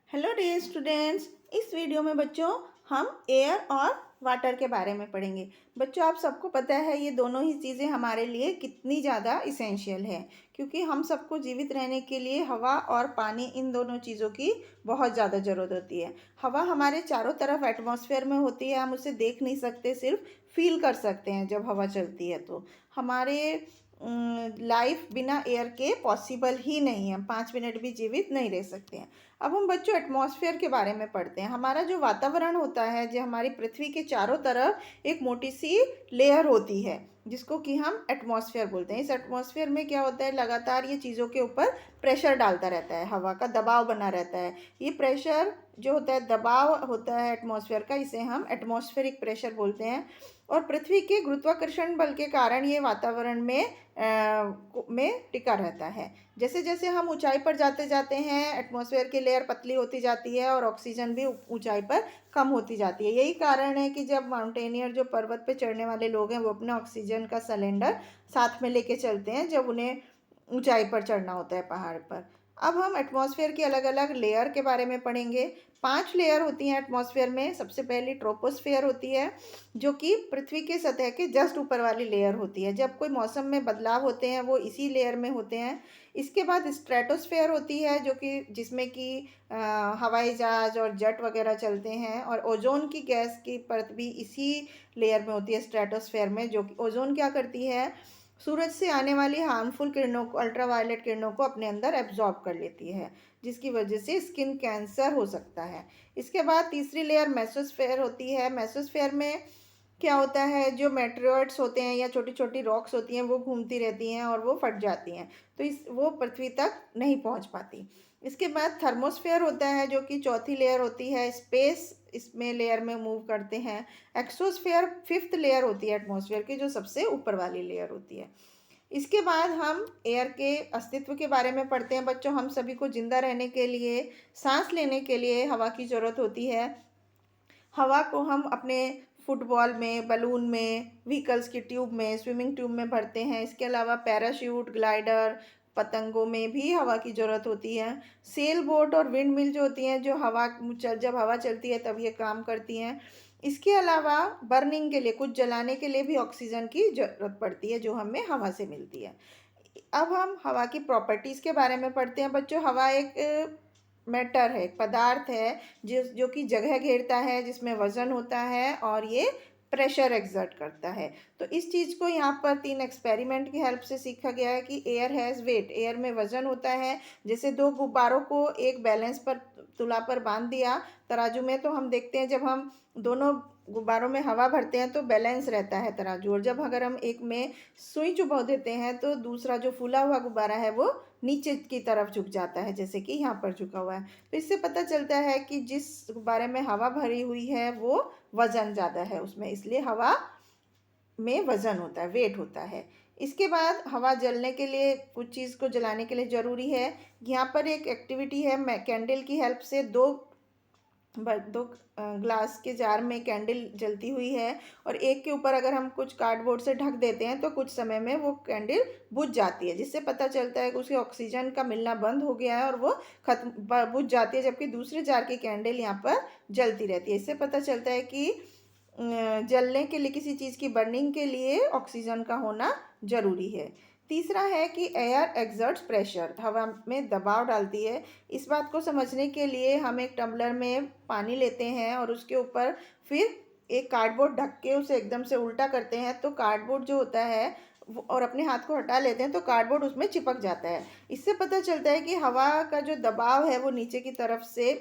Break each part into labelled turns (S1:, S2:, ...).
S1: Hello dear students. इस video में बच्चों हम एयर और वाटर के बारे में पढ़ेंगे। बच्चों, आप सबको पता है ये दोनों ही चीज़ें हमारे लिए कितनी ज़्यादा इसेंशियल है, क्योंकि हम सबको जीवित रहने के लिए हवा और पानी, इन दोनों चीज़ों की बहुत ज़्यादा ज़रूरत होती है। हवा हमारे चारों तरफ एटमॉस्फेयर में होती है, हम उसे देख नहीं सकते, सिर्फ फील कर सकते हैं जब हवा चलती है। तो हमारे लाइफ बिना एयर के पॉसिबल ही नहीं है, हम 5 मिनट भी जीवित नहीं रह सकते हैं। अब हम बच्चों एटमॉस्फेयर के बारे में पढ़ते हैं। हमारा जो वातावरण होता है, जो हमारी पृथ्वी के चारों तरफ एक मोटी सी लेयर होती है, जिसको कि हम एटमॉस्फेयर बोलते हैं। इस एटमॉस्फेयर में क्या होता है, लगातार ये चीज़ों के ऊपर प्रेशर डालता रहता है, हवा का दबाव बना रहता है। ये प्रेशर जो होता है, दबाव होता है एटमॉस्फेयर का, इसे हम एटमॉस्फेरिक प्रेशर बोलते हैं। और पृथ्वी के गुरुत्वाकर्षण बल के कारण ये वातावरण में टिका रहता है। जैसे जैसे हम ऊंचाई पर जाते जाते हैं, एटमॉस्फेयर की लेयर पतली होती जाती है और ऑक्सीजन भी ऊंचाई पर कम होती जाती है। यही कारण है कि जब माउंटेनियर, जो पर्वत पे चढ़ने वाले लोग हैं, वो अपने ऑक्सीजन का सिलेंडर साथ में लेके चलते हैं जब उन्हें ऊंचाई पर चढ़ना होता है पहाड़ पर। अब हम एटमॉस्फेयर की अलग अलग लेयर के बारे में पढ़ेंगे। 5 लेयर होती हैं एटमॉस्फेयर में। सबसे पहली ट्रोपोस्फेयर होती है, जो कि पृथ्वी के सतह के जस्ट ऊपर वाली लेयर होती है। जब कोई मौसम में बदलाव होते हैं वो इसी लेयर में होते हैं। इसके बाद स्ट्रेटोस्फेयर होती है, जो कि जिसमें कि हवाई जहाज और जेट वगैरह चलते हैं। और ओजोन की गैस की परत भी इसी लेयर में होती है, स्ट्रेटोस्फेयर में। जो कि ओजोन क्या करती है, सूरज से आने वाली हार्मफुल किरणों को, अल्ट्रावायलेट किरणों को अपने अंदर एब्जॉर्ब कर लेती है, जिसकी वजह से स्किन कैंसर हो सकता है। इसके बाद तीसरी लेयर मेसोस्फेयर होती है। मेसोस्फेयर में क्या होता है, जो मेटेरियट्स होते हैं या छोटी छोटी रॉक्स होती हैं, वो घूमती रहती हैं और वो फट जाती हैं, तो वो पृथ्वी तक नहीं पहुंच पाती। इसके बाद थर्मोस्फेयर होता है, जो कि चौथी लेयर होती है। स्पेस इसमें लेयर में मूव करते हैं। एक्सोस्फेयर फिफ्थ लेयर होती है एटमॉस्फेयर की, जो सबसे ऊपर वाली लेयर होती है। इसके बाद हम एयर के अस्तित्व के बारे में पढ़ते हैं। बच्चों, हम सभी को जिंदा रहने के लिए, सांस लेने के लिए हवा की ज़रूरत होती है। हवा को हम अपने फुटबॉल में, बलून में, व्हीकल्स की ट्यूब में, स्विमिंग ट्यूब में भरते हैं। इसके अलावा पैराशूट, ग्लाइडर, पतंगों में भी हवा की ज़रूरत होती है। सेल बोट और विंड मिल जो होती हैं, जो जब हवा चलती है तब ये काम करती हैं। इसके अलावा बर्निंग के लिए, कुछ जलाने के लिए भी ऑक्सीजन की ज़रूरत पड़ती है, जो हमें हवा से मिलती है। अब हम हवा की प्रॉपर्टीज़ के बारे में पढ़ते हैं। बच्चों, हवा एक मैटर है, एक पदार्थ है, जो कि जगह घेरता है, जिसमें वजन होता है और ये प्रेशर एक्सर्ट करता है। तो इस चीज़ को यहाँ पर 3 एक्सपेरिमेंट की हेल्प से सीखा गया है कि एयर हैज़ वेट, एयर में वजन होता है। जैसे 2 गुब्बारों को एक बैलेंस पर, तुला पर बांध दिया तराजू में, तो हम देखते हैं जब हम दोनों गुब्बारों में हवा भरते हैं तो बैलेंस रहता है तराजू। और जब अगर हम एक में सुई चुभा देते हैं तो दूसरा जो फूला हुआ गुब्बारा है वो नीचे की तरफ झुक जाता है, जैसे कि यहाँ पर झुका हुआ है। तो इससे पता चलता है कि जिस गुब्बारे में हवा भरी हुई है वो वजन ज़्यादा है उसमें, इसलिए हवा में वजन होता है, वेट होता है। इसके बाद हवा जलने के लिए, कुछ चीज़ को जलाने के लिए ज़रूरी है। यहाँ पर एक एक्टिविटी है, मैं कैंडल की हेल्प से दो ग्लास के जार में कैंडल जलती हुई है, और एक के ऊपर अगर हम कुछ कार्डबोर्ड से ढक देते हैं तो कुछ समय में वो कैंडल बुझ जाती है, जिससे पता चलता है कि उसके ऑक्सीजन का मिलना बंद हो गया है और वो खत्म, बुझ जाती है। जबकि दूसरे जार की कैंडल यहाँ पर जलती रहती है। इससे पता चलता है कि जलने के लिए, किसी चीज़ की बर्निंग के लिए ऑक्सीजन का होना ज़रूरी है। तीसरा है कि एयर एक्सर्ट्स प्रेशर, हवा में दबाव डालती है। इस बात को समझने के लिए हम एक टम्बलर में पानी लेते हैं और उसके ऊपर फिर एक कार्डबोर्ड ढक के उसे एकदम से उल्टा करते हैं, तो कार्डबोर्ड जो होता है और अपने हाथ को हटा लेते हैं तो कार्डबोर्ड उसमें चिपक जाता है। इससे पता चलता है कि हवा का जो दबाव है वो नीचे की तरफ से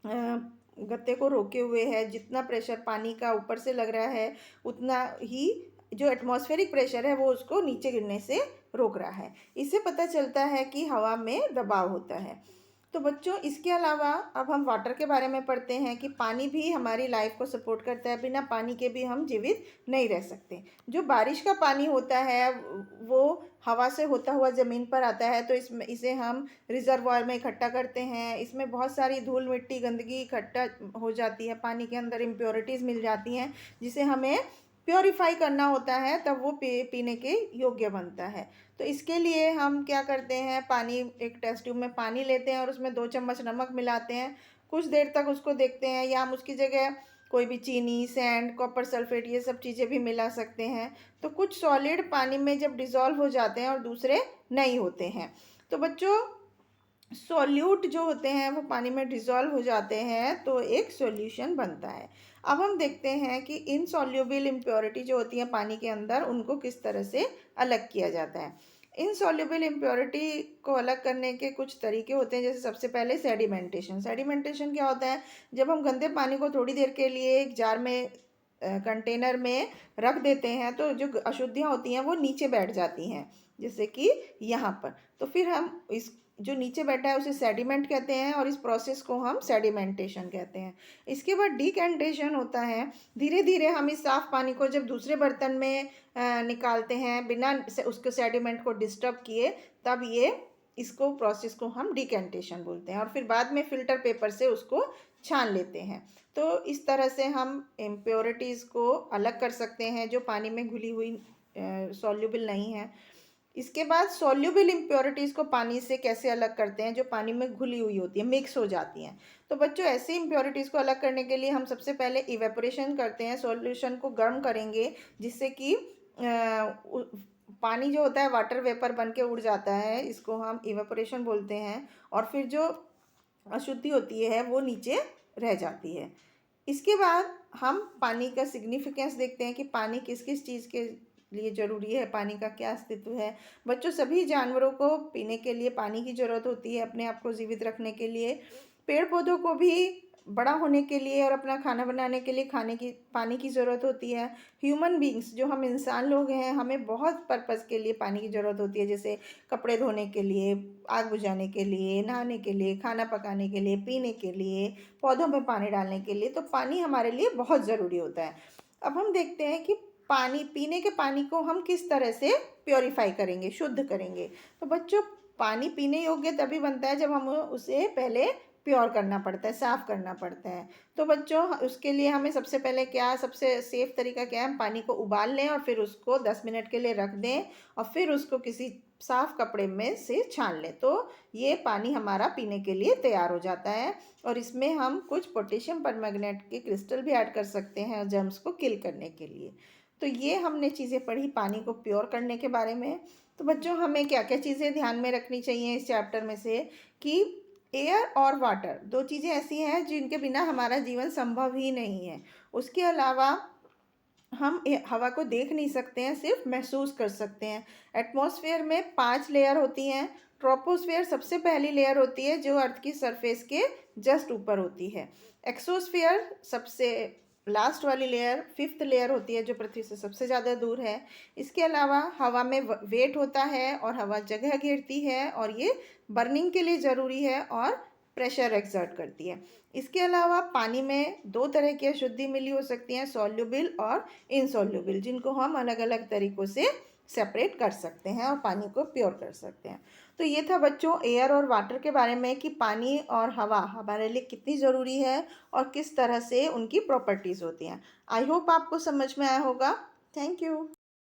S1: गत्ते को रोके हुए है। जितना प्रेशर पानी का ऊपर से लग रहा है, उतना ही जो एटमॉस्फेरिक प्रेशर है वो उसको नीचे गिरने से रोक रहा है। इससे पता चलता है कि हवा में दबाव होता है। तो बच्चों, इसके अलावा अब हम वाटर के बारे में पढ़ते हैं कि पानी भी हमारी लाइफ को सपोर्ट करता है। बिना पानी के भी हम जीवित नहीं रह सकते। जो बारिश का पानी होता है वो हवा से होता हुआ ज़मीन पर आता है, तो इसे हम रिजर्वायर में इकट्ठा करते हैं। इसमें बहुत सारी धूल मिट्टी गंदगी इकट्ठा हो जाती है, पानी के अंदर इम्प्योरिटीज़ मिल जाती हैं, जिसे हमें प्योरीफाई करना होता है तब वो पीने के योग्य बनता है। तो इसके लिए हम क्या करते हैं, पानी, एक टेस्ट ट्यूब में पानी लेते हैं और उसमें 2 चम्मच नमक मिलाते हैं। कुछ देर तक उसको देखते हैं, या हम उसकी जगह कोई भी चीनी, सैंड, कॉपर सल्फेट, ये सब चीज़ें भी मिला सकते हैं। तो कुछ सॉलिड पानी में जब डिज़ोल्व हो जाते हैं और दूसरे नहीं होते हैं, तो बच्चों सॉल्यूट जो होते हैं वो पानी में डिज़ोल्व हो जाते हैं, तो एक सॉल्यूशन बनता है। अब हम देखते हैं कि इनसॉल्युबल इम्प्योरिटी जो होती है पानी के अंदर, उनको किस तरह से अलग किया जाता है। इनसॉल्युबल इम्प्योरिटी को अलग करने के कुछ तरीके होते हैं। जैसे सबसे पहले सेडिमेंटेशन। सेडिमेंटेशन क्या होता है, जब हम गंदे पानी को थोड़ी देर के लिए एक जार में, कंटेनर में रख देते हैं, तो जो अशुद्धियाँ होती हैं वो नीचे बैठ जाती हैं, जैसे कि यहाँ पर। तो फिर हम इस जो नीचे बैठा है उसे सेडिमेंट कहते हैं, और इस प्रोसेस को हम सेडिमेंटेशन कहते हैं। इसके बाद डिकैंटेशन होता है। धीरे धीरे हम इस साफ पानी को जब दूसरे बर्तन में निकालते हैं बिना उसके सेडिमेंट को डिस्टर्ब किए, तब ये इसको प्रोसेस को हम डिकैंटेशन बोलते हैं, और फिर बाद में फ़िल्टर पेपर से उसको छान लेते हैं। तो इस तरह से हम इम्प्योरिटीज़ को अलग कर सकते हैं जो पानी में घुली हुई सॉल्युबल नहीं है। इसके बाद सॉल्युबल इम्प्योरिटीज़ को पानी से कैसे अलग करते हैं, जो पानी में घुली हुई होती है, मिक्स हो जाती हैं। तो बच्चों ऐसी इम्प्योरिटीज़ को अलग करने के लिए हम सबसे पहले इवेपोरेशन करते हैं, सॉल्यूशन को गर्म करेंगे, जिससे कि पानी जो होता है वाटर वेपर बन के उड़ जाता है, इसको हम इवेपोरेशन बोलते हैं, और फिर जो अशुद्धि होती है वो नीचे रह जाती है। इसके बाद हम पानी का सिग्निफिकेंस देखते हैं कि पानी किस किस चीज़ के लिए ज़रूरी है, पानी का क्या अस्तित्व है। बच्चों सभी जानवरों को पीने के लिए पानी की ज़रूरत होती है, अपने आप को जीवित रखने के लिए। पेड़ पौधों को भी बड़ा होने के लिए और अपना खाना बनाने के लिए पानी की ज़रूरत होती है। ह्यूमन बींग्स, जो हम इंसान लोग हैं, हमें बहुत पर्पज़ के लिए पानी की ज़रूरत होती है, जैसे कपड़े धोने के लिए, आग बुझाने के लिए, नहाने के लिए, खाना पकाने के लिए, पीने के लिए, पौधों में पानी डालने के लिए। तो पानी हमारे लिए बहुत ज़रूरी होता है। अब हम देखते हैं कि पानी, पीने के पानी को हम किस तरह से प्योरीफाई करेंगे, शुद्ध करेंगे। तो बच्चों पानी पीने योग्य तभी बनता है जब हम उसे पहले प्योर करना पड़ता है, साफ़ करना पड़ता है। तो बच्चों उसके लिए हमें सबसे पहले क्या, सबसे सेफ़ तरीका क्या है, हम पानी को उबाल लें और फिर उसको 10 मिनट के लिए रख दें, और फिर उसको किसी साफ़ कपड़े में से छान लें। तो ये पानी हमारा पीने के लिए तैयार हो जाता है, और इसमें हम कुछ पोटेशियम परमैंगनेट के क्रिस्टल भी ऐड कर सकते हैं जर्म्स को किल करने के लिए। तो ये हमने चीज़ें पढ़ी पानी को प्योर करने के बारे में। तो बच्चों हमें क्या क्या चीज़ें ध्यान में रखनी चाहिए इस चैप्टर में से, कि एयर और वाटर 2 चीज़ें ऐसी हैं जिनके बिना हमारा जीवन संभव ही नहीं है। उसके अलावा हम हवा को देख नहीं सकते हैं, सिर्फ महसूस कर सकते हैं। एटमॉस्फेयर में 5 लेयर होती हैं। ट्रोपोस्फेयर सबसे पहली लेयर होती है जो अर्थ की सरफेस के जस्ट ऊपर होती है। एक्सोस्फेयर सबसे लास्ट वाली लेयर, 5th लेयर होती है जो पृथ्वी से सबसे ज़्यादा दूर है। इसके अलावा हवा में वेट होता है और हवा जगह घेरती है, और ये बर्निंग के लिए ज़रूरी है और प्रेशर एक्सर्ट करती है। इसके अलावा पानी में 2 तरह की अशुद्धि मिली हो सकती हैं, सॉल्युबल और इनसॉल्युबल, जिनको हम अलग अलग तरीक़ों से सेपरेट कर सकते हैं और पानी को प्योर कर सकते हैं। तो ये था बच्चों एयर और वाटर के बारे में, कि पानी और हवा हमारे लिए कितनी ज़रूरी है और किस तरह से उनकी प्रॉपर्टीज़ होती हैं। आई होप आपको समझ में आया होगा। Thank you.